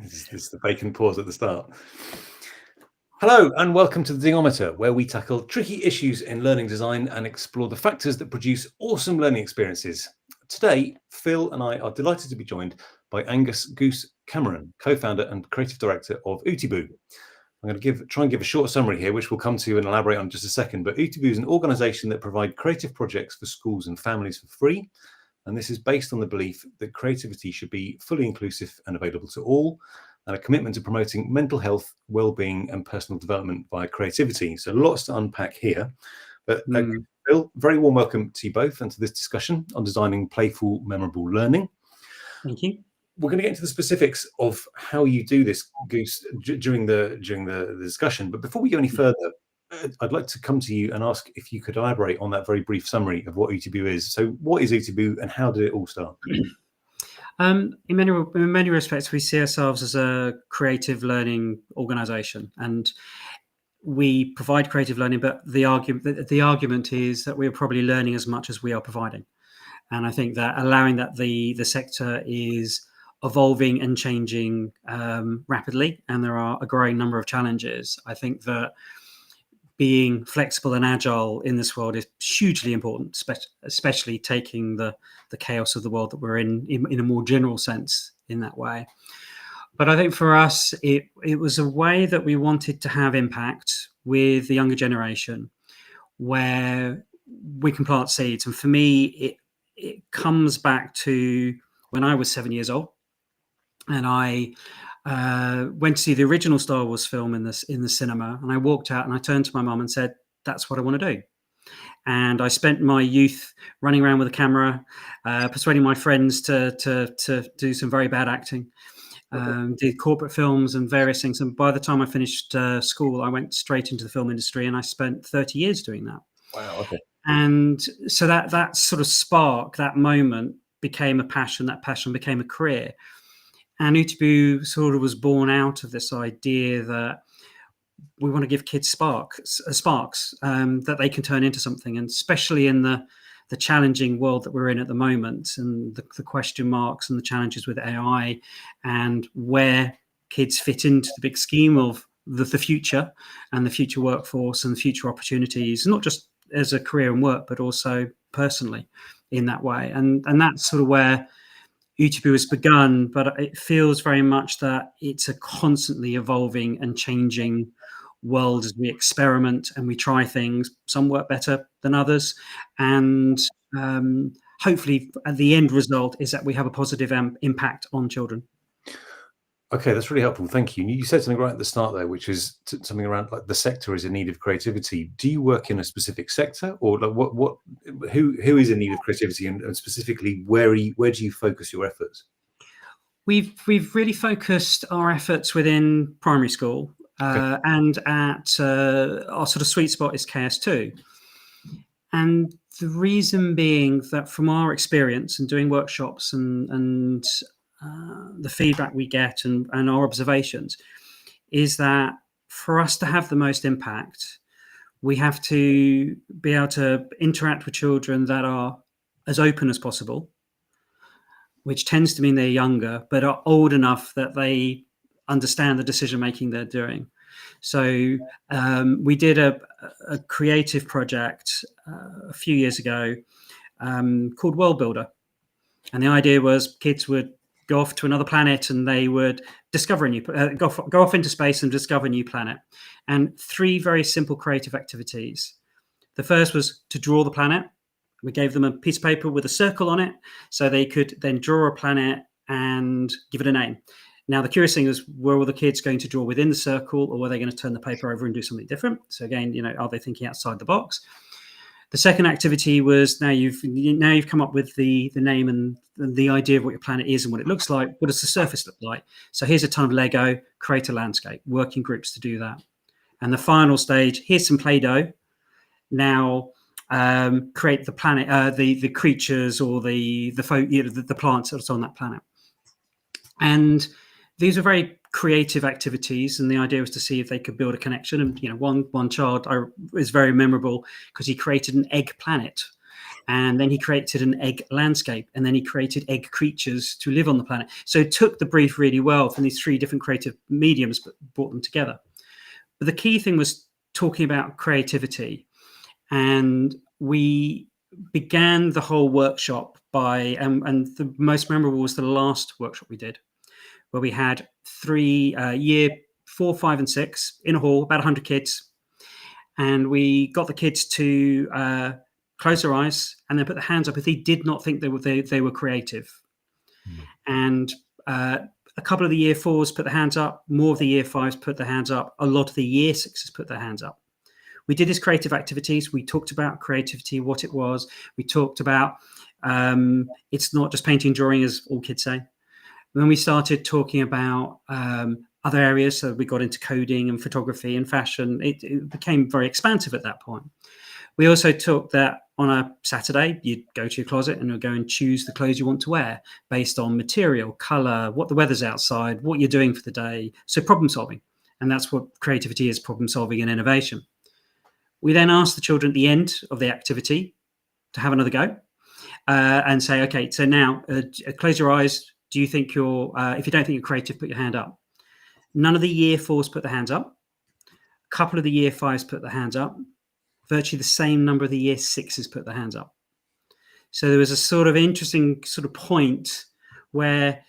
This is the vacant pause at the start. Hello and welcome to the Dingometer, where we tackle tricky issues in learning design and explore the factors that produce awesome learning experiences. Today, Phil and I are delighted to be joined by Angus Cameron, co-founder and creative director of Ootiboo. I'm going to try and give a short summary here, which we'll come to and elaborate on in just a second. But Ootiboo is an organisation that provides creative projects for schools and families for free. And this is based on the belief that creativity should be fully inclusive and available to all, and a commitment to promoting mental health, well-being and personal development via creativity. So lots to unpack here. But Phil, very warm welcome to you both and to this discussion on designing playful, memorable learning. Thank you. We're going to get into the specifics of how you do this, Goose, during the discussion. But before we go any further, I'd like to come to you and ask if you could elaborate on that very brief summary of what Ootiboo is. So what is Ootiboo and how did it all start? In many respects, we see ourselves as a creative learning organisation, and we provide creative learning, but the argument is that we're probably learning as much as we are providing. And I think that allowing that the sector is evolving and changing rapidly, and there are a growing number of challenges. I think that being flexible and agile in this world is hugely important, especially taking the chaos of the world that we're in a more general sense in that way. But I think for us, it was a way that we wanted to have impact with the younger generation where we can plant seeds. And for me, it comes back to when I was 7 years old and I went to see the original Star Wars film in the cinema, and I walked out and I turned to my mum and said, "That's what I want to do." And I spent my youth running around with a camera, persuading my friends to do some very bad acting, did corporate films and various things. And by the time I finished school, I went straight into the film industry, and I spent 30 years doing that. Wow. Okay. And so that sort of spark, that moment became a passion. That passion became a career. And Ootiboo sort of was born out of this idea that we want to give kids sparks that they can turn into something, and especially in the challenging world that we're in at the moment, and the question marks and the challenges with AI, and where kids fit into the big scheme of the future and the future workforce and the future opportunities, not just as a career and work, but also personally in that way. And that's sort of where Ootiboo has begun, but it feels very much that it's a constantly evolving and changing world as we experiment and we try things. Some work better than others, and hopefully the end result is that we have a positive impact on children. Okay, that's really helpful. Thank you. You said something right at the start there, which is something around like the sector is in need of creativity. Do you work in a specific sector, or like who is in need of creativity, and specifically where do you focus your efforts? We've really focused our efforts within primary school, okay. And at our sort of sweet spot is KS2. And the reason being that from our experience and doing workshops and the feedback we get and our observations is that for us to have the most impact, we have to be able to interact with children that are as open as possible, which tends to mean they're younger, but are old enough that they understand the decision-making they're doing. So we did a creative project a few years ago called World Builder. And the idea was kids would go off to another planet and they would discover a new go off into space and discover a new planet. And 3 very simple creative activities. The first was to draw the planet. We gave them a piece of paper with a circle on it, so they could then draw a planet and give it a name. Now, the curious thing is, were the kids going to draw within the circle, or were they going to turn the paper over and do something different? So again, are they thinking outside the box? The second activity was now you've come up with the name and the idea of what your planet is and what it looks like. What does the surface look like? So here's a ton of Lego, create a landscape, working groups to do that. And the final stage, here's some Play-Doh. Now create the planet, the creatures or the plants that's on that planet. And these are very creative activities, and the idea was to see if they could build a connection. And one child is very memorable because he created an egg planet, And then he created an egg landscape, and then he created egg creatures to live on the planet. So it took the brief really well from these 3 different creative mediums, but brought them together. But the key thing was talking about creativity. And we began the whole workshop by, and the most memorable was the last workshop we did, where we had 3 year 4, 5, and 6 in a hall, about 100 kids. And we got the kids to close their eyes and then put their hands up if they did not think they were creative. And a couple of the year 4s put their hands up, more of the year 5s put their hands up, a lot of the year 6s put their hands up. We did these creative activities. We talked about creativity, what it was. We talked about it's not just painting and drawing, as all kids say. When we started talking about other areas, so we got into coding and photography and fashion, it became very expansive at that point. We also took that on a Saturday, you'd go to your closet and you'd go and choose the clothes you want to wear based on material, color, what the weather's outside, what you're doing for the day. So problem solving. And that's what creativity is, problem solving and innovation. We then asked the children at the end of the activity to have another go and say, okay, so now close your eyes. Do you think if you don't think you're creative, put your hand up. None of the year 4s put their hands up. A couple of the year 5s put their hands up. Virtually the same number of the year 6s put their hands up. So there was a sort of interesting sort of point where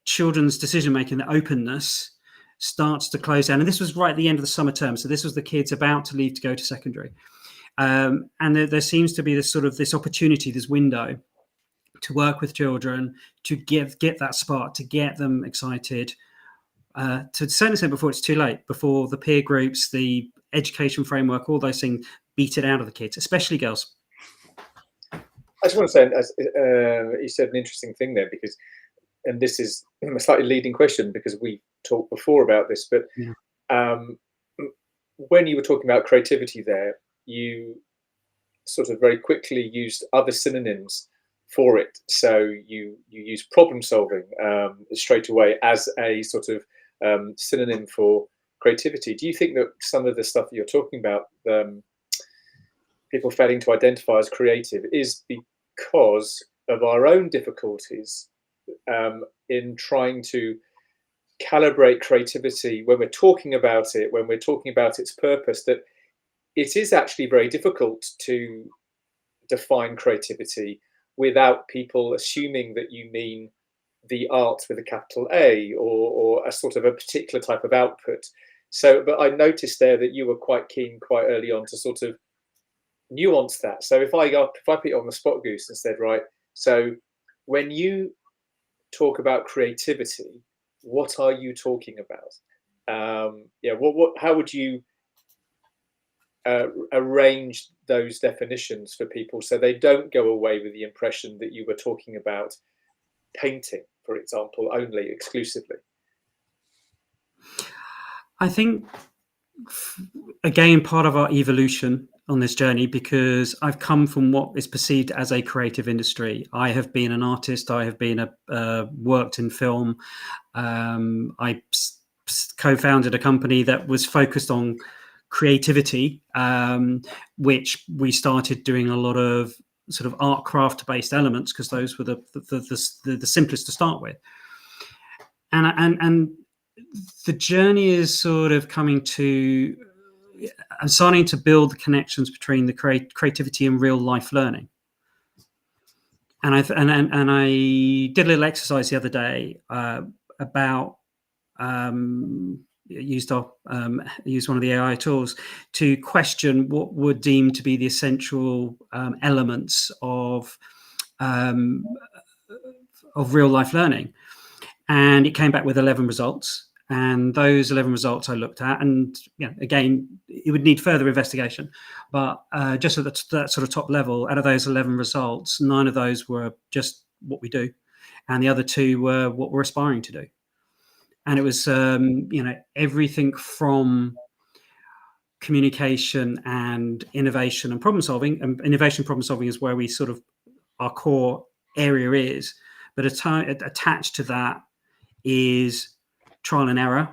children's decision-making, the openness, starts to close down. And this was right at the end of the summer term. So this was the kids about to leave to go to secondary. And there seems to be this opportunity, this window to work with children, to get that spark, to get them excited, to a certain extent before it's too late, before the peer groups, the education framework, all those things beat it out of the kids, especially girls. I just want to say, you said an interesting thing there, because, and this is a slightly leading question because we talked before about this, but when you were talking about creativity there, you sort of very quickly used other synonyms for it. So you use problem solving straight away as a sort of synonym for creativity. Do you think that some of the stuff that you're talking about, people failing to identify as creative, is because of our own difficulties in trying to calibrate creativity when we're talking about it, when we're talking about its purpose, that it is actually very difficult to define creativity without people assuming that you mean the art with a capital A, or a sort of a particular type of output. So, but I noticed there that you were quite keen quite early on to sort of nuance that. So if I put it on the spot, Goose, and said, right, so when you talk about creativity, what are you talking about? How would you arrange those definitions for people so they don't go away with the impression that you were talking about painting, for example, only exclusively? I think, again, part of our evolution on this journey, because I've come from what is perceived as a creative industry. I have been an artist. I have been worked in film. I co-founded a company that was focused on creativity, which we started doing a lot of sort of art craft based elements because those were the simplest to start with. And the journey is sort of coming to, I'm starting to build the connections between the creativity and real life learning. And I did a little exercise the other day about used one of the AI tools to question what were deemed to be the essential elements of real life learning, and it came back with 11 results. And those 11 results I looked at, and again, it would need further investigation, but just at that sort of top level, out of those 11 results, 9 of those were just what we do, and the other 2 were what we're aspiring to do. And it was, everything from communication and innovation and problem solving. And innovation, problem solving is where we sort of, our core area is. But attached to that is trial and error,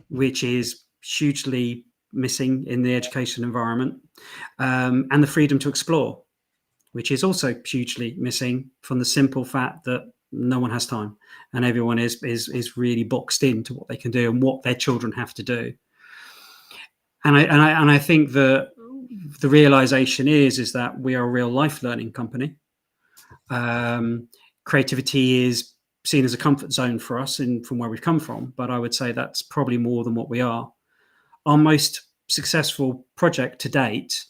which is hugely missing in the education environment, and the freedom to explore. which is also hugely missing from the simple fact that no one has time and everyone is really boxed into what they can do and what their children have to do. And I think that the realization is that we are a real life learning company. Creativity is seen as a comfort zone for us from where we've come from, but I would say that's probably more than what we are. Our most successful project to date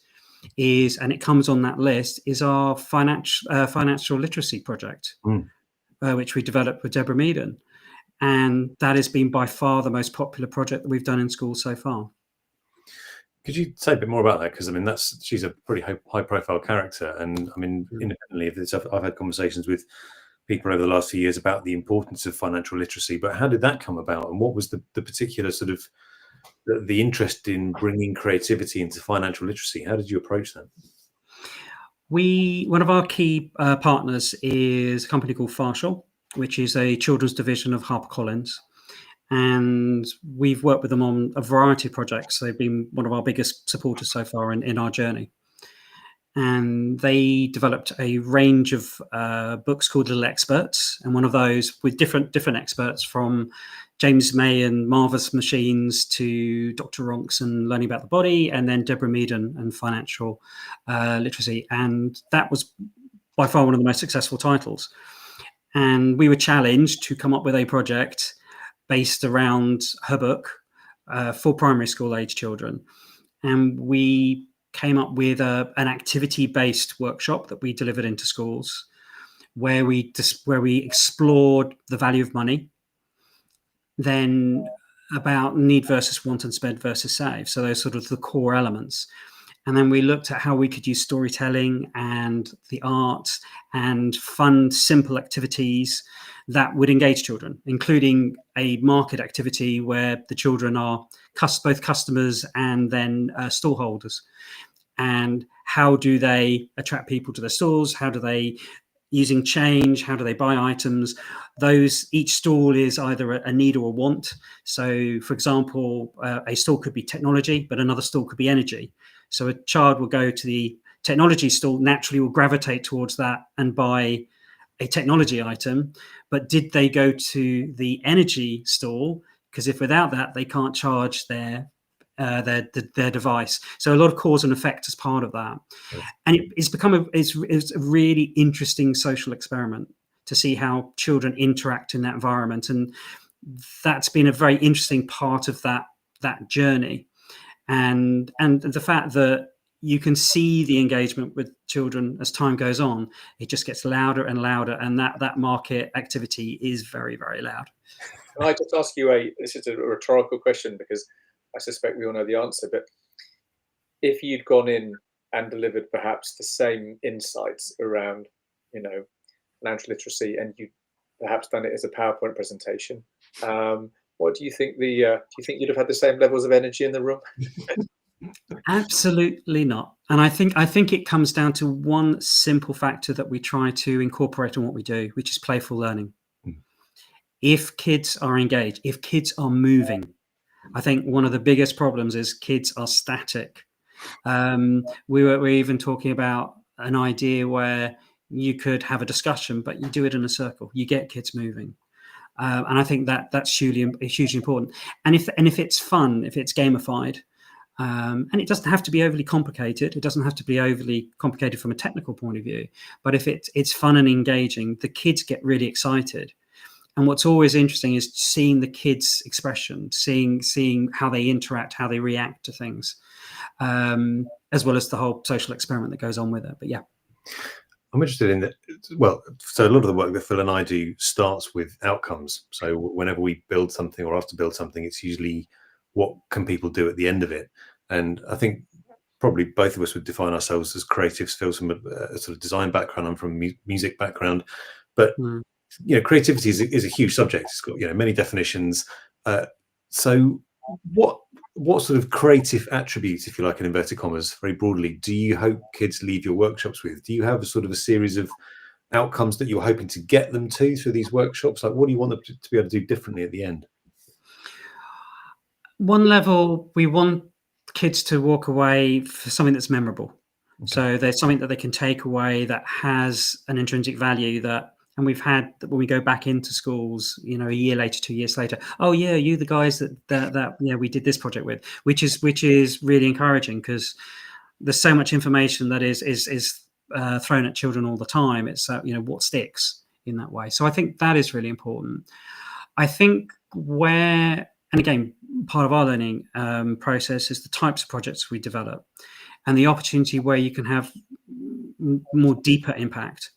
is, and it comes on that list, is our financial literacy project, which we developed with Deborah Meaden. And that has been by far the most popular project that we've done in schools so far. Could you say a bit more about that? Because I mean, she's a pretty high-profile character, and I mean, independently of this, I've had conversations with people over the last few years about the importance of financial literacy. But how did that come about, and what was the particular sort of the interest in bringing creativity into financial literacy? How did you approach that? One of our key partners is a company called Farshall, which is a children's division of HarperCollins. And we've worked with them on a variety of projects. They've been one of our biggest supporters so far in our journey. And they developed a range of books called Little Experts, and one of those with different experts, from James May and Marvelous Machines to Dr. Ronks and Learning About the Body, and then Deborah Meaden and Financial Literacy. And that was by far one of the most successful titles. And we were challenged to come up with a project based around her book for primary school age children. And we came up with an activity-based workshop that we delivered into schools, where we explored the value of money, then about need versus want and spend versus save. So those sort of the core elements. And then we looked at how we could use storytelling and the arts and fun, simple activities that would engage children, including a market activity where the children are both customers and then stallholders. And how do they attract people to their stores? How do they, using change, how do they buy items? Each stall is either a need or a want. So, for example, a stall could be technology, but another stall could be energy. So a child will go to the technology stall, naturally will gravitate towards that and buy a technology item. But did they go to the energy stall? Because if without that, they can't charge their device. So a lot of cause and effect as part of that. Yeah. And it's become it's a really interesting social experiment to see how children interact in that environment. And that's been a very interesting part of that journey. And the fact that you can see the engagement with children as time goes on, it just gets louder and louder. And that market activity is very, very loud. Can I just ask you this is a rhetorical question, because I suspect we all know the answer, but if you'd gone in and delivered perhaps the same insights around, financial literacy, and you perhaps done it as a PowerPoint presentation, what do you think? Do you think you'd have had the same levels of energy in the room? Absolutely not. And I think it comes down to one simple factor that we try to incorporate in what we do, which is playful learning. If kids are engaged, if kids are moving, I think one of the biggest problems is kids are static. We were even talking about an idea where you could have a discussion, but you do it in a circle. You get kids moving. And I think that's hugely important. And if it's fun, if it's gamified, and it doesn't have to be overly complicated. It doesn't have to be overly complicated from a technical point of view. But if it's fun and engaging, the kids get really excited. And what's always interesting is seeing the kids' expression, seeing how they interact, how they react to things, as well as the whole social experiment that goes on with it. But yeah. I'm interested in that. Well, so a lot of the work that Phil and I do starts with outcomes. So whenever we build something or have to build something, it's usually what can people do at the end of it. And I think probably both of us would define ourselves as creatives. Phil's from a sort of design background. I'm from a music background. But creativity is a huge subject. It's got many definitions. So what sort of creative attributes, if you like, in inverted commas, very broadly, do you hope kids leave your workshops with? Do you have a sort of a series of outcomes that you're hoping to get them to through these workshops? Like, what do you want them to be able to do differently at the end? One level, we want kids to walk away for something that's memorable. So there's something that they can take away that has an intrinsic value that, and we've had when we go back into schools, you know, a year later, 2 years later, oh yeah, you the guys that yeah, we did this project with, which is really encouraging, because there's so much information that is thrown at children all the time. It's you know, what sticks in that way. So I think that is really important. I think where, and again, part of our learning process is the types of projects we develop, and the opportunity where you can have more deeper impact,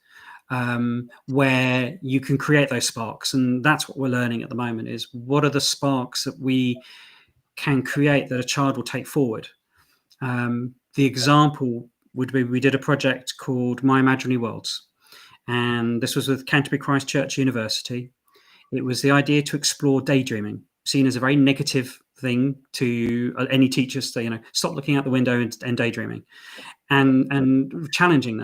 where you can create those sparks. And that's what we're learning at the moment, is what are the sparks that we can create that a child will take forward. The example would be, we did a project called My Imaginary Worlds, and this was with Canterbury Christ Church University. It was the idea to explore daydreaming, seen as a very negative thing to any teachers to, you know, stop looking out the window and daydreaming, and challenging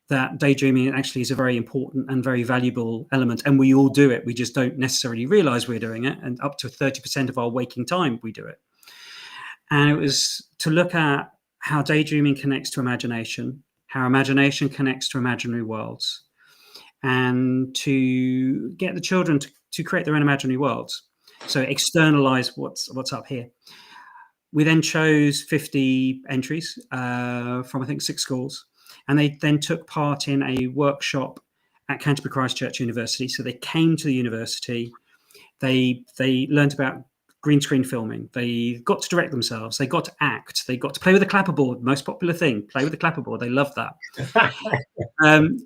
that daydreaming actually is a very important and very valuable element, and we all do it. We just don't necessarily realize we're doing it, and up to 30% of our waking time we do it. And it was to look at how daydreaming connects to imagination, how imagination connects to imaginary worlds, and to get the children to create their own imaginary worlds. So externalize what's up here. We then chose 50 entries from, I think, 6 schools, and they then took part in a workshop at Canterbury Christ Church University. So they came to the university, they learned about green screen filming, they got to direct themselves, they got to act, they got to play with a clapperboard, most popular thing, play with the clapperboard, they loved that.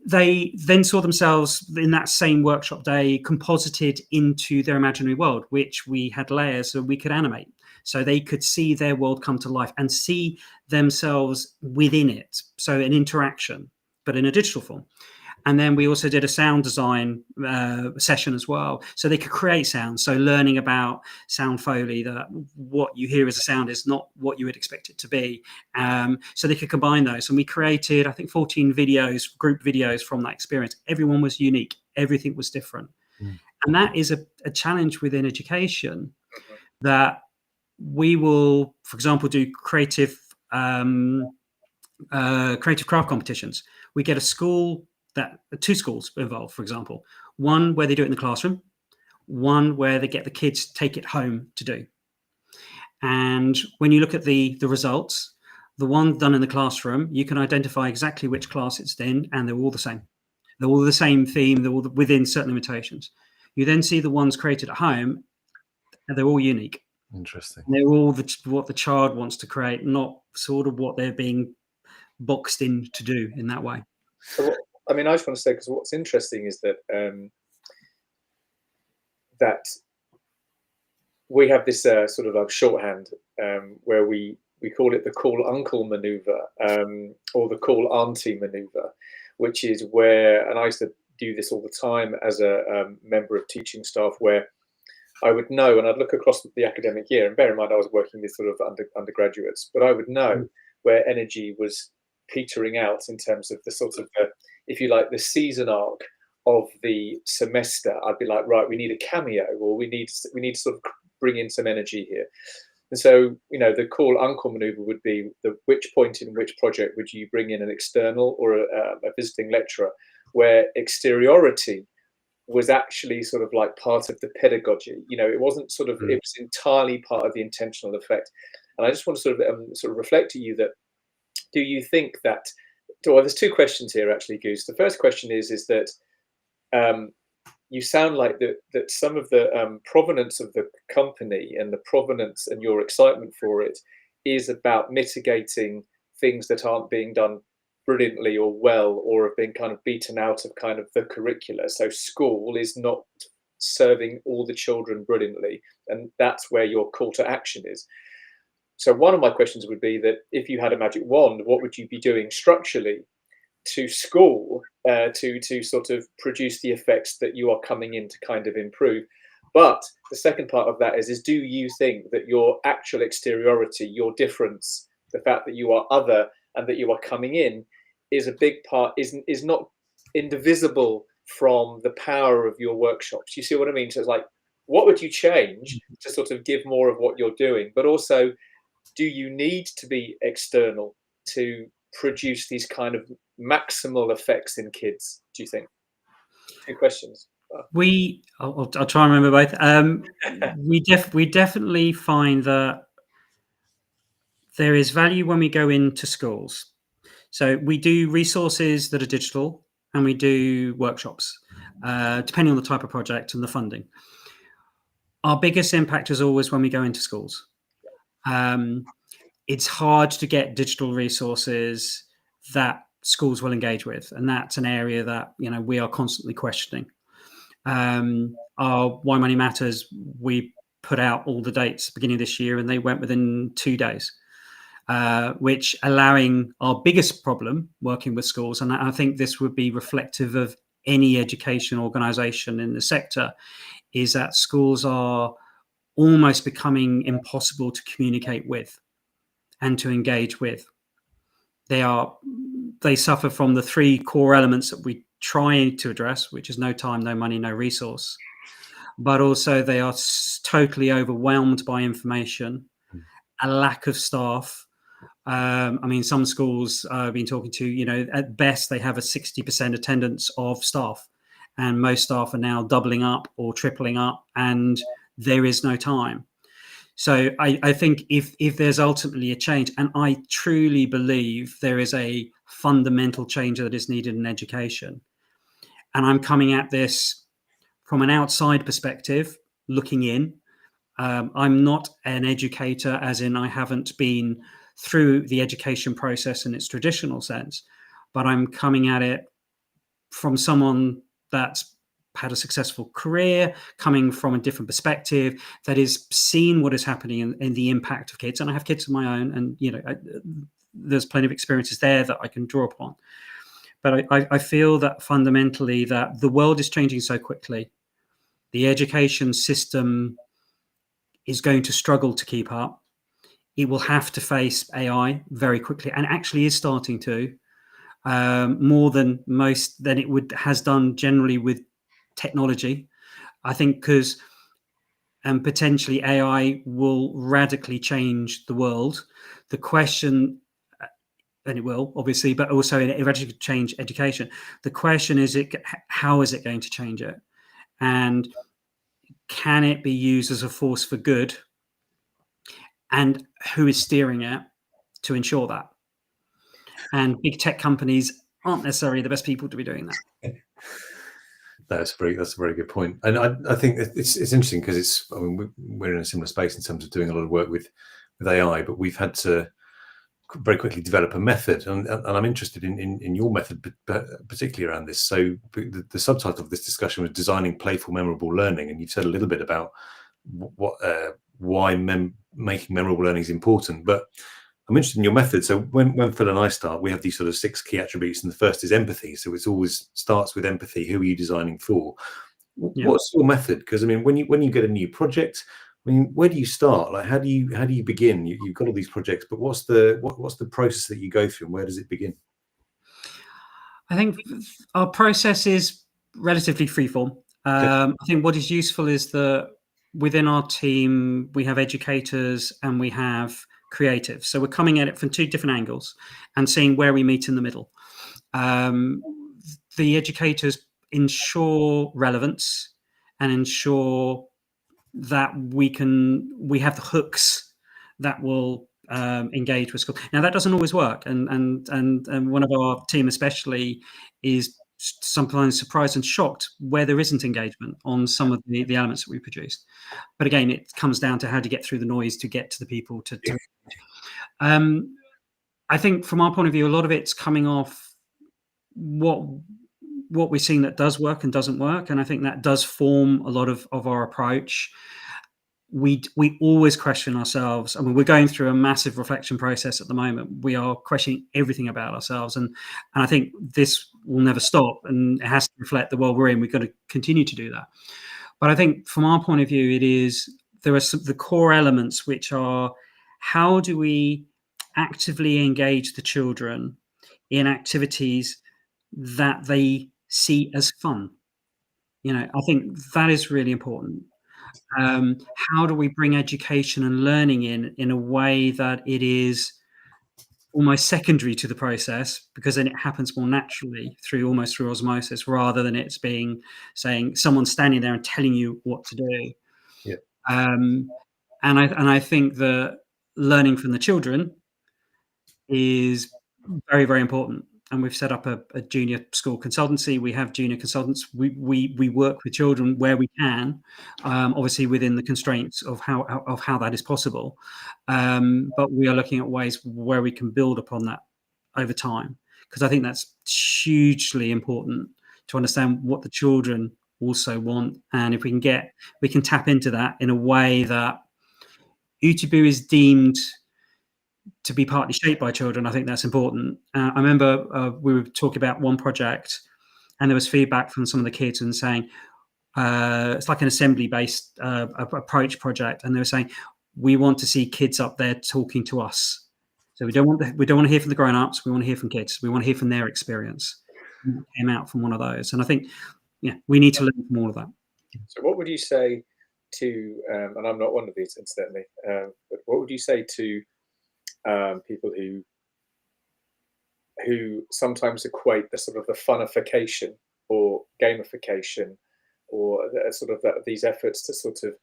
They then saw themselves in that same workshop day composited into their imaginary world, which we had layers so we could animate. So they could see their world come to life and see themselves within it. So an interaction, but in a digital form. And then we also did a sound design session as well. So they could create sounds. So learning about sound foley, that what you hear as a sound is not what you would expect it to be. So they could combine those. And we created, I think, 14 videos, group videos from that experience. Everyone was unique. Everything was different. And that is a challenge within education, that we will, for example, do creative craft competitions. We get a school, that 2 schools involved, for example, one where they do it in the classroom, one where they get the kids to take it home to do. And when you look at the results, the one done in the classroom, you can identify exactly which class it's in, and they're all the same. They're all the same theme, they're all within certain limitations. You then see the ones created at home, and they're all unique. Interesting. And they're all what the child wants to create, not sort of what they're being boxed in to do in that way. So, I mean, I just want to say, because what's interesting is that that we have this sort of like shorthand where we call it the cool uncle maneuver, or the cool auntie maneuver, which is where, and I used to do this all the time as a member of teaching staff, where I would know, and I'd look across the academic year, and bear in mind I was working with sort of undergraduates, but I would know where energy was petering out in terms of the sort of, if you like, the season arc of the semester. I'd be like, right, we need a cameo, or we need to sort of bring in some energy here. And so, you know, the cool uncle maneuver would be which point in which project would you bring in an external or a visiting lecturer, where exteriority was actually sort of like part of the pedagogy. You know, it wasn't sort of, it was entirely part of the intentional effect. And I just want to sort of reflect to you that, do you think that, well, there's 2 questions here actually, Goose. The first question is that you sound like that some of the provenance of the company and the provenance and your excitement for it is about mitigating things that aren't being done brilliantly or well, or have been kind of beaten out of kind of the curricula. So school is not serving all the children brilliantly, and that's where your call to action is. So one of my questions would be that if you had a magic wand, what would you be doing structurally to school to sort of produce the effects that you are coming in to kind of improve? But the second part of that is do you think that your actual exteriority, your difference, the fact that you are other and that you are coming in, is a big part, is not indivisible from the power of your workshops? You see what I mean? So it's like, what would you change to sort of give more of what you're doing? But also, do you need to be external to produce these kind of maximal effects in kids, do you think? Two questions. I'll try and remember both. We definitely find that there is value when we go into schools. So we do resources that are digital, and we do workshops, depending on the type of project and the funding. Our biggest impact is always when we go into schools. It's hard to get digital resources that schools will engage with, and that's an area that we are constantly questioning. Our Why Money Matters, we put out all the dates beginning of this year, and they went within 2 days, which allowing our biggest problem working with schools, and I think this would be reflective of any education organisation in the sector, is that schools are almost becoming impossible to communicate with and to engage with. They suffer from the 3 core elements that we try to address, which is no time, no money, no resource. But also they are totally overwhelmed by information, a lack of staff. Some schools I've been talking to, at best they have a 60% attendance of staff, and most staff are now doubling up or tripling up, and there is no time. So I think if there's ultimately a change, and I truly believe there is a fundamental change that is needed in education, and I'm coming at this from an outside perspective, looking in. I'm not an educator, as in I haven't been through the education process in its traditional sense, but I'm coming at it from someone that's had a successful career, coming from a different perspective, that is seen what is happening in the impact of kids. And I have kids of my own, and there's plenty of experiences there that I can draw upon. But I feel that fundamentally that the world is changing so quickly. The education system is going to struggle to keep up. It will have to face AI very quickly, and actually is starting to, more than it has done generally with technology. I think because potentially AI will radically change the world. The question, and it will obviously, but also it radically change education. The question is, how is it going to change it? And can it be used as a force for good? And who is steering it to ensure that? And big tech companies aren't necessarily the best people to be doing that. That's a very good point. And I think it's interesting because we're in a similar space in terms of doing a lot of work with AI, but we've had to very quickly develop a method, and I'm interested in your method, particularly around this. So the subtitle of this discussion was designing playful, memorable learning, and you've said a little bit about why making memorable learning is important. But I'm interested in your method. So when Phil and I start, we have these sort of 6 key attributes, and the first is empathy. So it always starts with empathy. Who are you designing for? Yeah. What's your method? Because when you get a new project, where do you start? Like, how do you begin? You've got all these projects, but what's the process that you go through, and where does it begin? I think our process is relatively freeform. I think what is useful is that within our team we have educators and we have creatives. So we're coming at it from 2 different angles and seeing where we meet in the middle. The educators ensure relevance and ensure that we have the hooks that will engage with school. Now that doesn't always work, and one of our team especially is sometimes surprised and shocked where there isn't engagement on some of the elements that we produced. But again, it comes down to how to get through the noise to get to the people to I think from our point of view, a lot of it's coming off what we're seeing that does work and doesn't work, and I think that does form a lot of our approach. We always question ourselves. We're going through a massive reflection process at the moment. We are questioning everything about ourselves, and I think this will never stop, and it has to reflect the world we're in. We've got to continue to do that. But I think from our point of view, there are the core elements, which are, how do we actively engage the children in activities that they see as fun? I think that is really important. How do we bring education and learning in a way that it is almost secondary to the process, because then it happens more naturally almost through osmosis, rather than it's saying someone standing there and telling you what to do. Yeah. And I think that learning from the children is very, very important. And we've set up a junior school consultancy. We have junior consultants. We work with children where we can, obviously within the constraints of how that is possible. But we are looking at ways where we can build upon that over time, because I think that's hugely important to understand what the children also want. And if we can tap into that in a way that Ootiboo is deemed to be partly shaped by children, I think that's important. I remember we were talking about one project, and there was feedback from some of the kids and saying, it's like an assembly-based approach project, and they were saying, we want to see kids up there talking to us. So we don't want to hear from the grown-ups. We want to hear from kids. We want to hear from their experience. And it came out from one of those, and I think, we need to learn from all of that. So, what would you say to? And I'm not one of these, incidentally. But what would you say to people who sometimes equate the sort of the funification or gamification or these efforts to sort of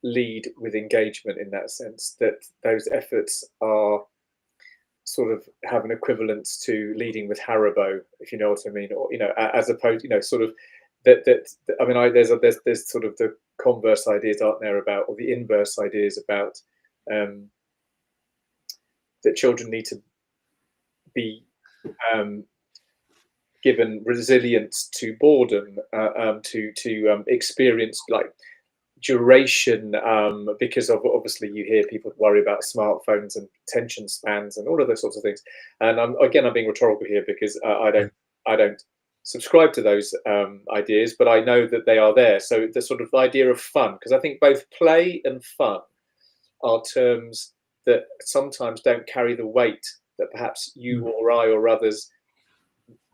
lead with engagement, in that sense, that those efforts are sort of have an equivalence to leading with Haribo, if you know what I mean, or as opposed, sort of that I mean, there's sort of the converse ideas, aren't there, about, or the inverse ideas about that children need to be given resilience to boredom, to experience like duration, because of obviously you hear people worry about smartphones and attention spans and all of those sorts of things. And I'm being rhetorical here, because I don't subscribe to those ideas, but I know that they are there. So the sort of idea of fun, because I think both play and fun are terms that sometimes don't carry the weight that perhaps you or I or others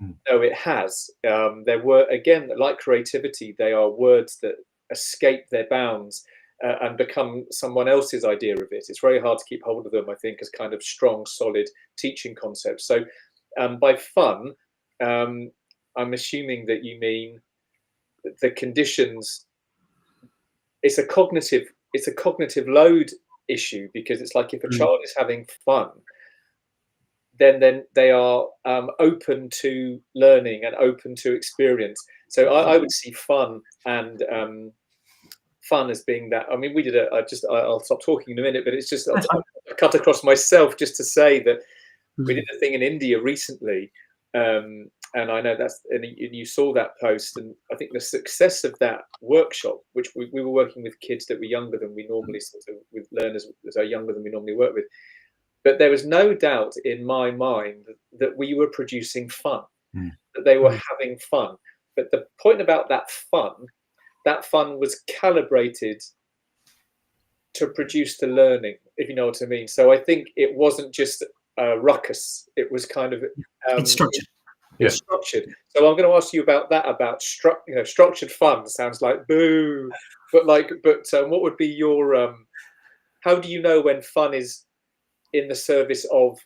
know it has. There were, again, like creativity, they are words that escape their bounds and become someone else's idea of it. It's very hard to keep hold of them, I think, as kind of strong, solid teaching concepts. So by fun, I'm assuming that you mean the conditions. It's a cognitive load issue, because it's like if a child is having fun, then they are open to learning and open to experience. So I would see fun and fun as being that. I mean, we did I'll stop talking in a minute, but it's just I'll cut across myself just to say that we did a thing in India recently, and I know and you saw that post, and I think the success of that workshop, which we were working with kids that were younger than we normally with learners that are younger than we normally work with, but there was no doubt in my mind that we were producing fun, that they were having fun. But the point about that fun was calibrated to produce the learning, if you know what I mean. So I think it wasn't just a ruckus; it was kind of it's structured. It's structured. So I'm going to ask you about that, about structured fun. Sounds like boo, but what would be your? How do you know when fun is in the service of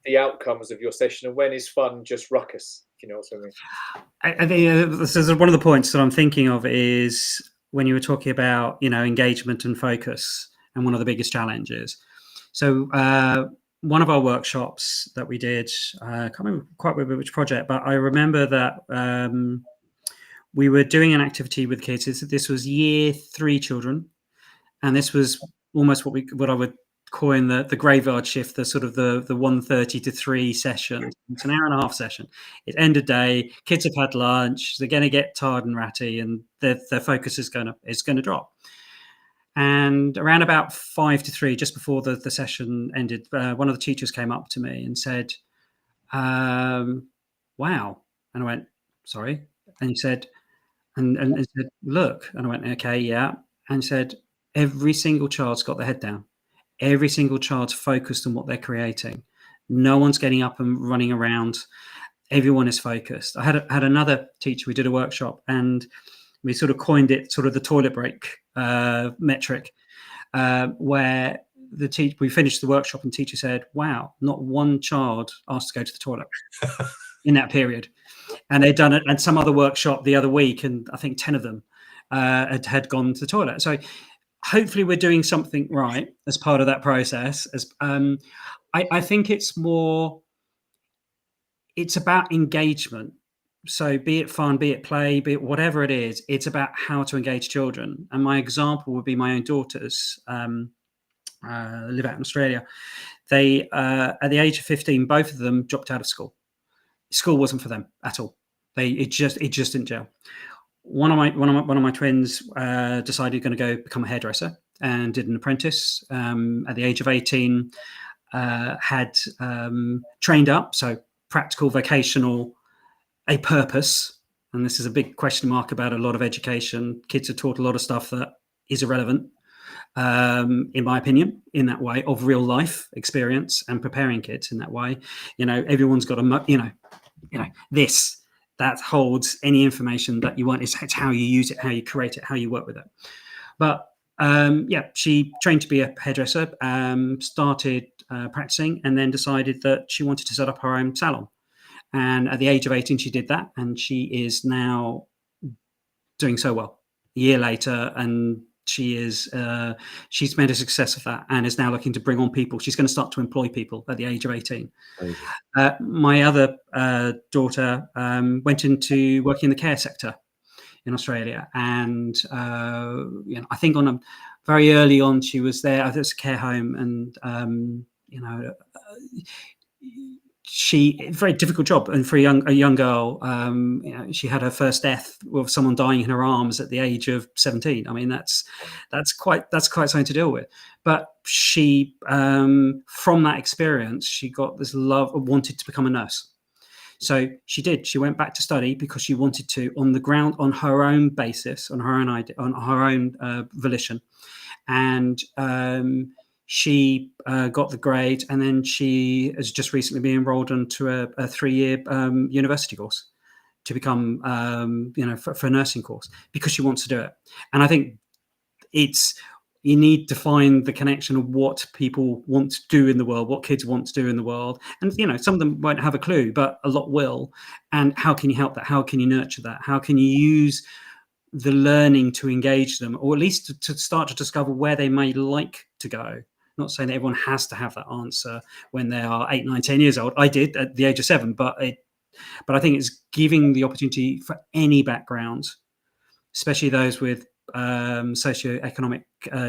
the outcomes of your session, and when is fun just ruckus? If you know what I mean. I think this is one of the points that I'm thinking of is when you were talking about engagement and focus, and one of the biggest challenges. So one of our workshops that we did, I can't remember quite which project, but I remember that we were doing an activity with kids. This was year 3 children, and this was almost what I would coin the graveyard shift, the sort of the 1:30 to 3 session. It's an hour and a half session. It's end of day. Kids have had lunch. They're going to get tired and ratty, and their focus is going to drop. And around about 5 to 3, just before the session ended, one of the teachers came up to me and said, "Wow." And I went, "Sorry." And he said, and said, "Look." And I went, "Okay, yeah." And he said, "Every single child's got their head down. Every single child's focused on what they're creating. No one's getting up and running around. Everyone is focused." I had another teacher. We did a workshop, and we sort of coined it sort of the toilet break metric, where we finished the workshop and teacher said, "Wow, not one child asked to go to the toilet in that period." And they'd done it at some other workshop the other week, and I think 10 of them had gone to the toilet. So hopefully we're doing something right as part of that process. I think it's about engagement. So be it fun, be it play, be it whatever it is, it's about how to engage children. And my example would be my own daughters, live out in Australia. They, at the age of 15, both of them dropped out of school. School wasn't for them at all. It just didn't gel. One of my twins decided going to go become a hairdresser and did an apprentice. At the age of 18, had trained up, so practical, vocational, a purpose. And this is a big question mark about a lot of education. Kids are taught a lot of stuff that is irrelevant, in my opinion, in that way of real life experience and preparing kids in that way. Everyone's got this that holds any information that you want. It's how you use it, how you create it, how you work with it. But she trained to be a hairdresser, started practicing, and then decided that she wanted to set up her own salon. And at the age of 18, she did that, and she is now doing so well a year later, and she's made a success of that and is now looking to bring on people. She's going to start to employ people at the age of 18. My other daughter went into working in the care sector in Australia, and I think very early on she was there. I think it's a care home, and very difficult job, and for a young girl, she had her first death with someone dying in her arms at the age of 17. I mean, that's quite something to deal with. But she, from that experience, she got this love, wanted to become a nurse. So she did. She went back to study because she wanted to, on the ground, on her own basis, on her own idea, on her own volition, and she got the grade, and then she has just recently been enrolled into a 3-year university course to become, for a nursing course, because she wants to do it. And I think you need to find the connection of what people want to do in the world, what kids want to do in the world. And, some of them won't have a clue, but a lot will. And how can you help that? How can you nurture that? How can you use the learning to engage them, or at least to start to discover where they may like to go? Not saying that everyone has to have that answer when they are 8, 9, 10 years old. I did at the age of 7, but I think it's giving the opportunity for any background, especially those with socioeconomic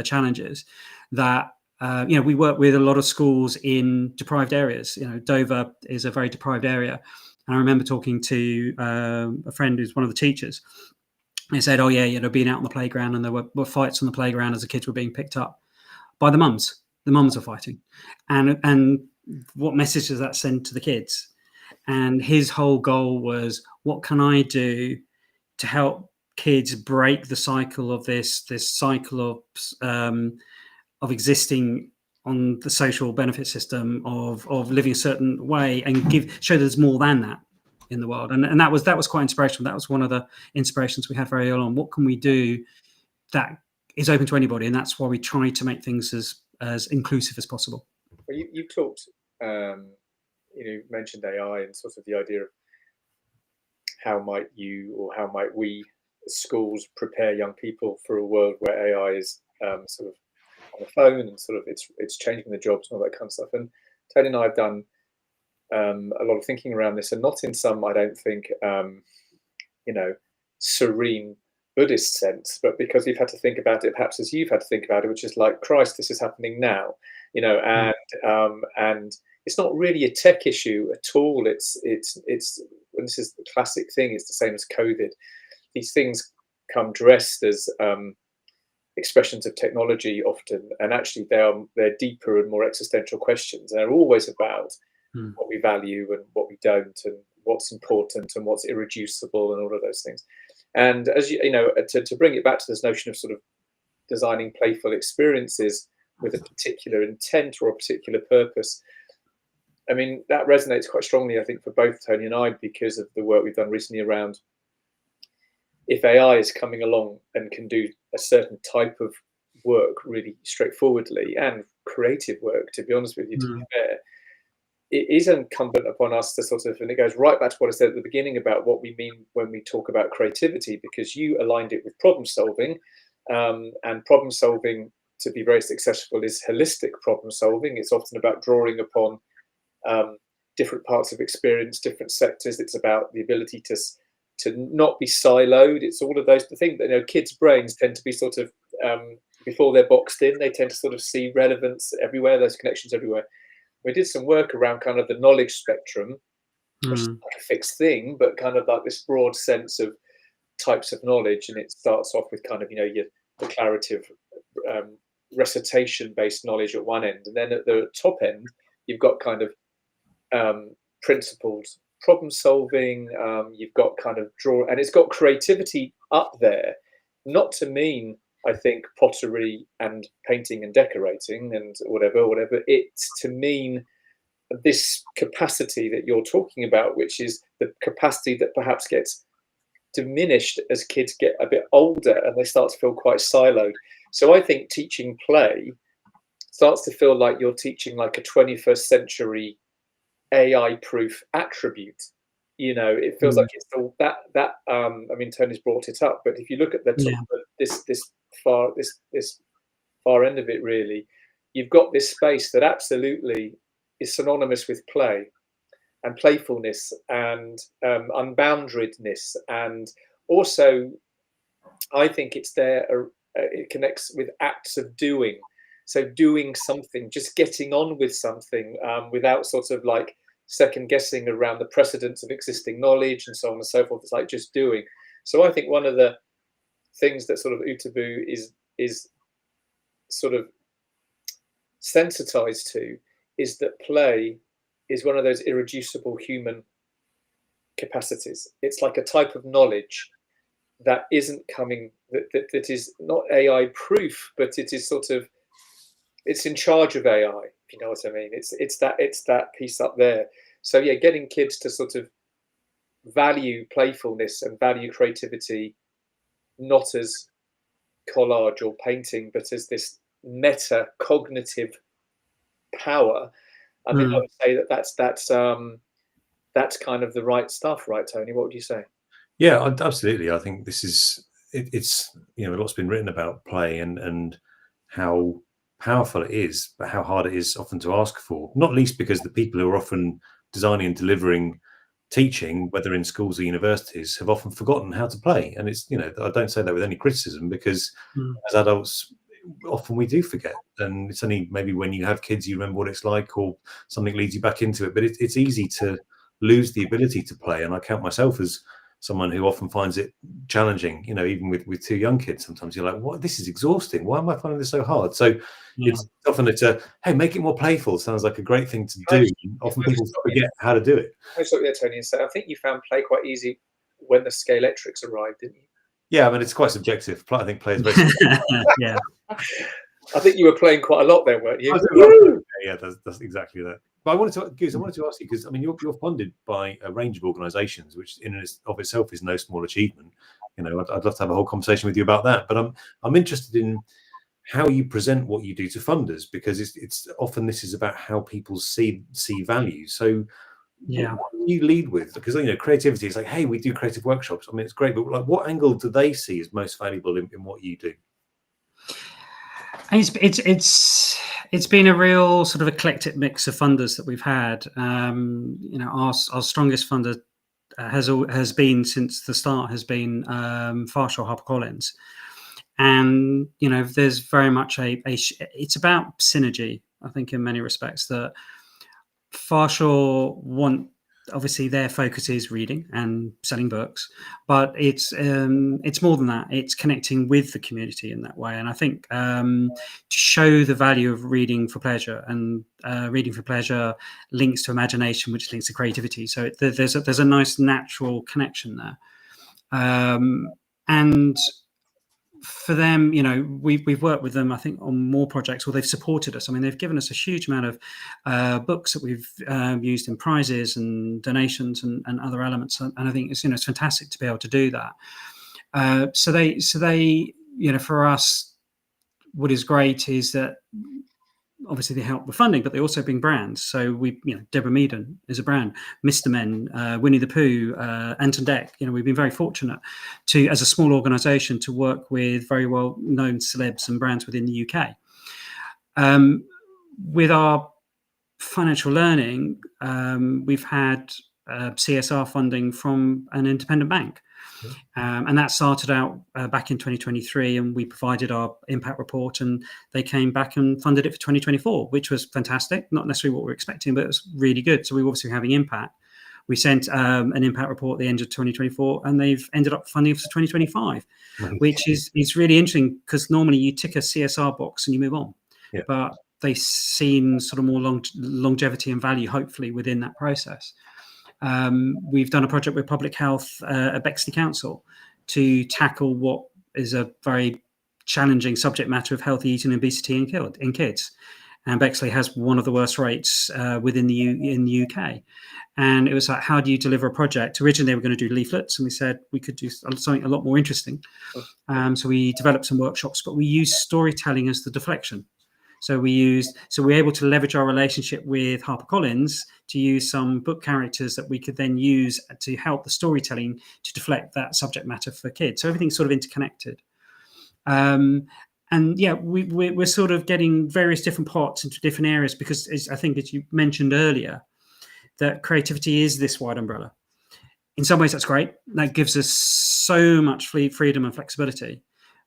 challenges, that we work with a lot of schools in deprived areas. Dover is a very deprived area, and I remember talking to a friend who's one of the teachers. They said, "Oh yeah, being out on the playground, and there were fights on the playground as the kids were being picked up by the mums. The mums are fighting, and what message does that send to the kids?" And his whole goal was, what can I do to help kids break the cycle of this cycle of existing on the social benefit system of living a certain way, and show there's more than that in the world. And that was quite inspirational. That was one of the inspirations we had very early on. What can we do that is open to anybody? And that's why we try to make things as inclusive as possible. Well, you talked, mentioned AI and sort of the idea of how might we schools prepare young people for a world where AI is sort of on the phone, and sort of it's changing the jobs and all that kind of stuff. And Tony and I have done a lot of thinking around this, and not in some, I don't think, serene Buddhist sense, but because we've had to think about it, perhaps as you've had to think about it, which is like, Christ, this is happening now, and it's not really a tech issue at all. It's and this is the classic thing. It's the same as COVID. These things come dressed as expressions of technology often, and actually they're deeper and more existential questions. And they're always about what we value and what we don't, and what's important and what's irreducible, and all of those things. And as to bring it back to this notion of sort of designing playful experiences with a particular intent or a particular purpose, I mean, that resonates quite strongly, I think, for both Tony and I, because of the work we've done recently around, if AI is coming along and can do a certain type of work really straightforwardly, and creative work, to be honest with you, to be fair, it is incumbent upon us to sort of, and it goes right back to what I said at the beginning about what we mean when we talk about creativity, because you aligned it with problem solving, and problem solving, to be very successful, is holistic problem solving. It's often about drawing upon different parts of experience, different sectors. It's about the ability to not be siloed. It's all of those. The thing that, you know, kids' brains tend to be sort of, before they're boxed in, they tend to sort of see relevance everywhere, those connections everywhere. We did some work around kind of the knowledge spectrum, which is like a fixed thing, but kind of like this broad sense of types of knowledge. And it starts off with kind of, you know, your declarative, recitation-based knowledge at one end, and then at the top end, you've got kind of principled problem solving. You've got kind of and it's got creativity up there, not to mean, I think, pottery and painting and decorating and whatever. It's to mean this capacity that you're talking about, which is the capacity that perhaps gets diminished as kids get a bit older and they start to feel quite siloed. So I think teaching play starts to feel like you're teaching like a 21st century AI-proof attribute. You know, it feels like it's all that. I mean, Tony's brought it up, but if you look at the top of this far end of it, really, you've got this space that absolutely is synonymous with play and playfulness and unboundedness, and also I think it's there. It connects with acts of doing. So doing something, just getting on with something, without sort of like second guessing around the precedents of existing knowledge and so on and so forth. It's like just doing. So I think one of the things that sort of Ootiboo is sort of sensitized to is that play is one of those irreducible human capacities. It's like a type of knowledge that isn't coming, that is not AI proof, but it is sort of, it's in charge of AI, if you know what I mean. It's that piece up there. So yeah, getting kids to sort of value playfulness and value creativity, not as collage or painting, but as this meta cognitive power. I mean, I would say that's kind of the right stuff, right, Tony? What would you say? Yeah, absolutely. I think this is it's, you know, a lot's been written about play and how powerful it is, but how hard it is often to ask for, not least because the people who are often designing and delivering teaching, whether in schools or universities, have often forgotten how to play. And it's, you know, I don't say that with any criticism, because as adults, often we do forget, and it's only maybe when you have kids you remember what it's like, or something leads you back into it. But it's easy to lose the ability to play, and I count myself as someone who often finds it challenging, you know, even with two young kids. Sometimes you're like, what, this is exhausting, why am I finding this so hard? So it's often hey, make it more playful sounds like a great thing to do. Often people forget how to do it. I was there, Tony, and say, I think you found play quite easy when the Scalextrics arrived, didn't you? Yeah, I mean, it's quite subjective. I think play is very subjective. Yeah. I think you were playing quite a lot then, weren't you? Yeah, that's exactly that. But I wanted to ask you, because I mean, you're funded by a range of organisations, which in and of itself is no small achievement. You know, I'd love to have a whole conversation with you about that. But I'm interested in how you present what you do to funders, because it's often this is about how people see value. So yeah, what do you lead with? Because, you know, creativity is like, hey, we do creative workshops. I mean, it's great, but like, what angle do they see as most valuable in what you do? It's been a real sort of eclectic mix of funders that we've had. You know, our strongest funder has been since the start has been Farshall HarperCollins, and you know, there's very much it's about synergy. I think in many respects that Farshall obviously their focus is reading and selling books, but it's more than that. It's connecting with the community in that way. And I think to show the value of reading for pleasure, and reading for pleasure links to imagination, which links to creativity. So there's a nice natural connection there. And for them, you know, we've worked with them, I think, on more projects, or they've supported us. I mean, they've given us a huge amount of books that we've used in prizes and donations and other elements. And I think it's, you know, it's fantastic to be able to do that. So they, you know, for us, what is great is that obviously they help with funding, but they also bring brands. So Deborah Meaden is a brand, Mr. Men, Winnie the Pooh, Anton Deck. We've been very fortunate to, as a small organisation, to work with very well-known celebs and brands within the UK. With our financial learning, we've had CSR funding from an independent bank. And that started out back in 2023, and we provided our impact report, and they came back and funded it for 2024, which was fantastic. Not necessarily what we were expecting, but it was really good. So we were obviously having impact. We sent an impact report at the end of 2024, and they've ended up funding it for 2025, which is really interesting, because normally you tick a CSR box and you move on. Yeah. But they've seen sort of more longevity and value, hopefully, within that process. We've done a project with public health at Bexley Council to tackle what is a very challenging subject matter of healthy eating and obesity in kids. And Bexley has one of the worst rates in the UK. And it was like, how do you deliver a project? Originally, they were going to do leaflets, and we said we could do something a lot more interesting. So we developed some workshops, but we used storytelling as the deflection. So we were able to leverage our relationship with HarperCollins to use some book characters that we could then use to help the storytelling to deflect that subject matter for kids. So everything's sort of interconnected. We're sort of getting various different parts into different areas, because I think, as you mentioned earlier, that creativity is this wide umbrella. In some ways, that's great. That gives us so much freedom and flexibility,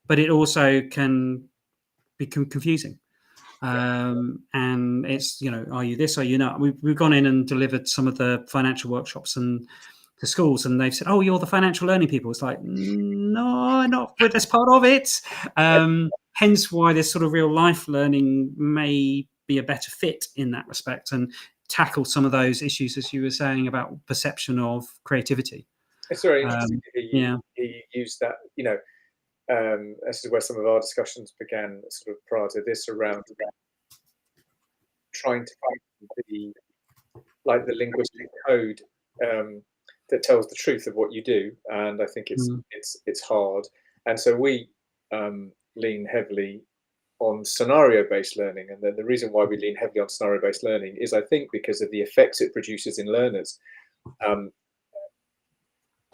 but it also can become confusing. And it's, are you this, are you not? We've gone in and delivered some of the financial workshops and the schools, and they've said, oh, you're the financial learning people. It's like, no, not with this part of it. Hence why this sort of real life learning may be a better fit in that respect, and tackle some of those issues, as you were saying, about perception of creativity. It's very interesting to hear you use that, this is where some of our discussions began sort of prior to this, around trying to find the linguistic code that tells the truth of what you do. And I think it's hard. And so we lean heavily on scenario-based learning. And then the reason why we lean heavily on scenario-based learning is, I think, because of the effects it produces in learners,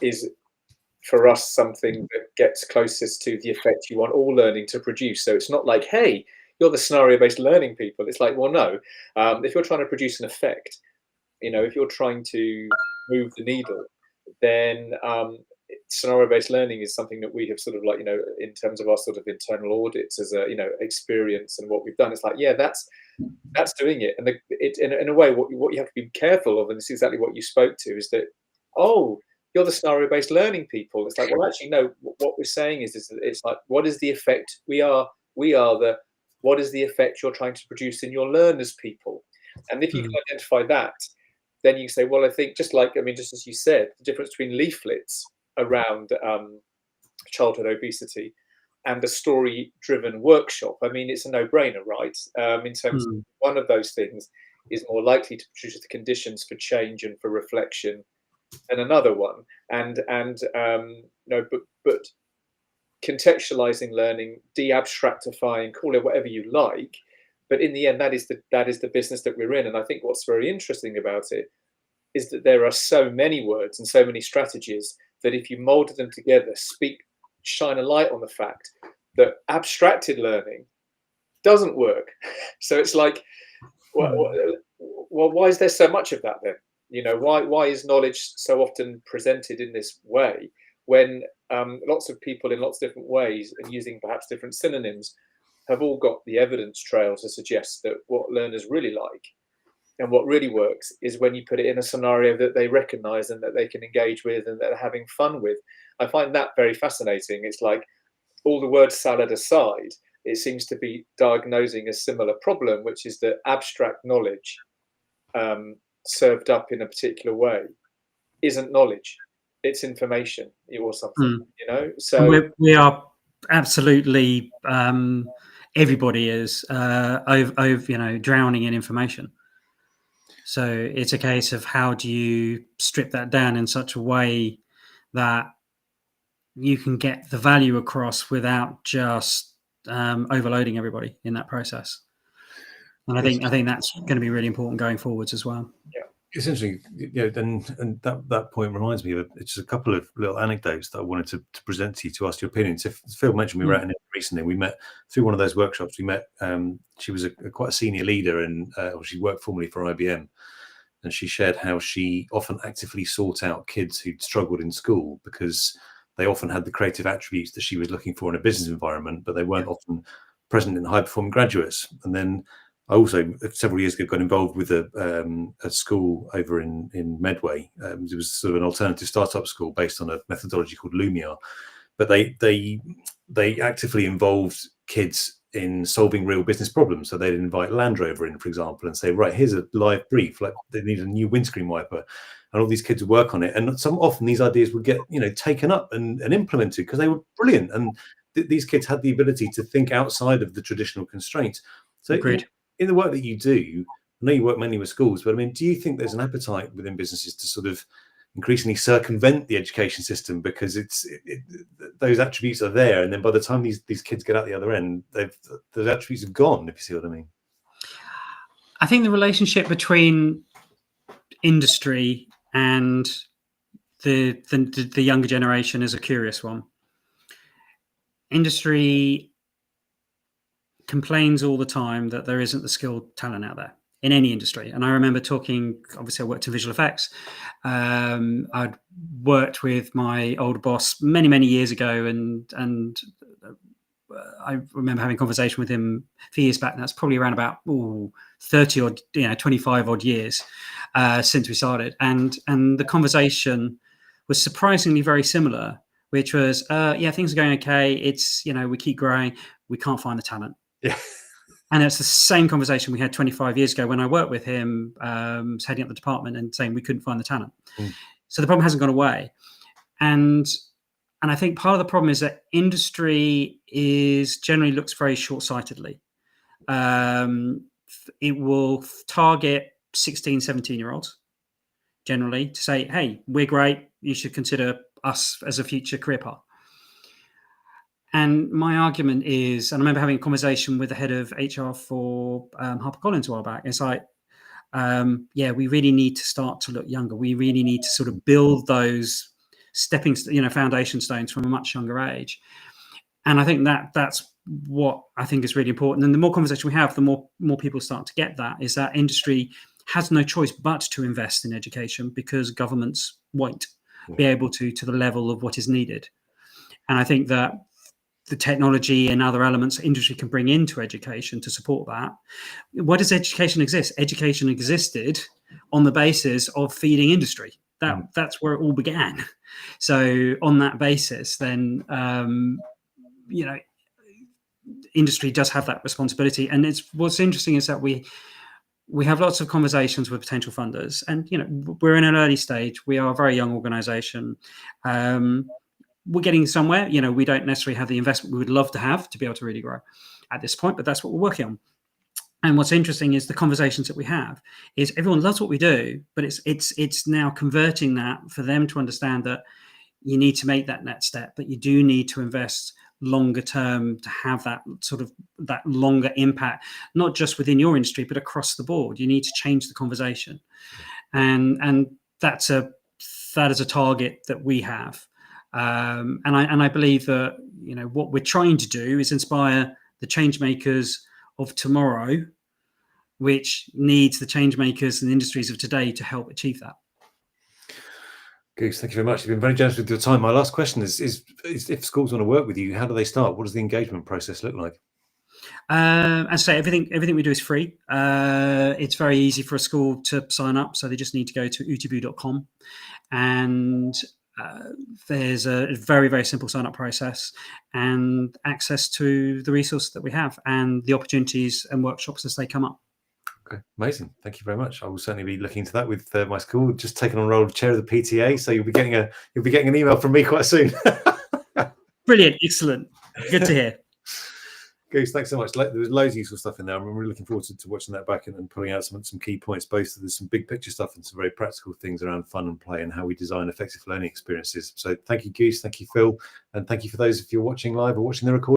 is for us something that gets closest to the effect you want all learning to produce. So it's not like, hey, you're the scenario-based learning people. It's like, well, no. If you're trying to produce an effect, if you're trying to move the needle, then scenario-based learning is something that we have sort of in terms of our sort of internal audits as a, experience and what we've done. It's like, yeah, that's doing it. And in a way, what you have to be careful of, and this is exactly what you spoke to, is that, oh, you're the scenario-based learning people. It's like, well, actually, no. What we're saying is it's like, what is the effect? We are what is the effect you're trying to produce in your learners, people? And if you can identify that, then you say, well, I think just as you said, the difference between leaflets around childhood obesity and a story-driven workshop, I mean, it's a no-brainer, right? In terms of one of those things is more likely to produce the conditions for change and for reflection than another one, but contextualizing learning, de-abstractifying, call it whatever you like, but in the end, that is the business that we're in. And I think what's very interesting about it is that there are so many words and so many strategies that, if you molded them together, shine a light on the fact that abstracted learning doesn't work. So it's like, well, why is there so much of that then? Why is knowledge so often presented in this way, when lots of people in lots of different ways, and using perhaps different synonyms, have all got the evidence trail to suggest that what learners really like and what really works is when you put it in a scenario that they recognize and that they can engage with and that they're having fun with. I find that very fascinating. It's like, all the word salad aside, it seems to be diagnosing a similar problem, which is that abstract knowledge served up in a particular way isn't knowledge, it's information or something. So we are absolutely everybody is drowning in information. So it's a case of, how do you strip that down in such a way that you can get the value across without just overloading everybody in that process. And I think that's going to be really important going forwards as well. Yeah. It's interesting, and that point reminds me of just a couple of little anecdotes that I wanted to present to you to ask your opinion. So Phil mentioned we were out in recently. We met through one of those workshops. We met. She was quite a senior leader, and she worked formerly for IBM. And she shared how she often actively sought out kids who'd struggled in school because they often had the creative attributes that she was looking for in a business environment, but they weren't often present in high-performing graduates. And then I also, several years ago, got involved with a school over in Medway. It was sort of an alternative startup school based on a methodology called Lumiar. But they actively involved kids in solving real business problems. So they'd invite Land Rover in, for example, and say, right, here's a live brief, like they need a new windscreen wiper. And all these kids would work on it. And often these ideas would get, taken up and implemented because they were brilliant. And these kids had the ability to think outside of the traditional constraints. So in the work that you do, I know you work mainly with schools, but I mean, do you think there's an appetite within businesses to sort of increasingly circumvent the education system because those attributes are there, and then by the time these kids get out the other end, those attributes have gone, if you see what I mean? I think the relationship between industry and the younger generation is a curious one. Industry complains all the time that there isn't the skilled talent out there in any industry. And I remember talking, obviously I worked in visual effects. I'd worked with my old boss many, many years ago, and I remember having a conversation with him a few years back, and that's probably around about 30 or 25 odd years since we started. And the conversation was surprisingly very similar, which was, things are going okay. It's, we keep growing. We can't find the talent. Yeah. And it's the same conversation we had 25 years ago when I worked with him, heading up the department and saying we couldn't find the talent. So the problem hasn't gone away. And I think part of the problem is that industry generally looks very short-sightedly. It will target 16, 17-year-olds generally to say, hey, we're great. You should consider us as a future career path. And my argument is, and I remember having a conversation with the head of HR for HarperCollins a while back. It's like, we really need to start to look younger. We really need to sort of build those foundation stones from a much younger age. And I think that's what I think is really important. And the more conversation we have, the more people start to get that, is that industry has no choice but to invest in education because governments won't be able to the level of what is needed. And I think that the technology and other elements industry can bring into education to support that. Why does education exist? Education existed on the basis of feeding industry. That's where it all began. So on that basis, then, industry does have that responsibility. And what's interesting is that we have lots of conversations with potential funders, and, we're in an early stage. We are a very young organization. We're getting somewhere. We don't necessarily have the investment we would love to have to be able to really grow at this point, but that's what we're working on. And what's interesting is the conversations that we have is everyone loves what we do, but it's now converting that for them to understand that you need to make that next step, but you do need to invest longer term to have that sort of that longer impact, not just within your industry, but across the board. You need to change the conversation. And that is a target that we have. And I believe that, what we're trying to do is inspire the change makers of tomorrow, which needs the change makers and industries of today to help achieve that. Goose, thank you very much. You've been very generous with your time. My last question is if schools want to work with you, how do they start? What does the engagement process look like? As I say, everything we do is free. It's very easy for a school to sign up, so they just need to go to ootiboo.com, and there's a very, very simple sign-up process and access to the resources that we have and the opportunities and workshops as they come up. Okay, amazing. Thank you very much. I will certainly be looking into that with my school. Just taken on role of chair of the PTA, so you'll be getting an email from me quite soon. Brilliant, excellent, good to hear. Goose, thanks so much. There was loads of useful stuff in there. I'm really looking forward to watching that back and pulling out some key points. Both there's some big picture stuff and some very practical things around fun and play and how we design effective learning experiences. So thank you, Goose. Thank you, Phil, and thank you for those if you're watching live or watching the recording.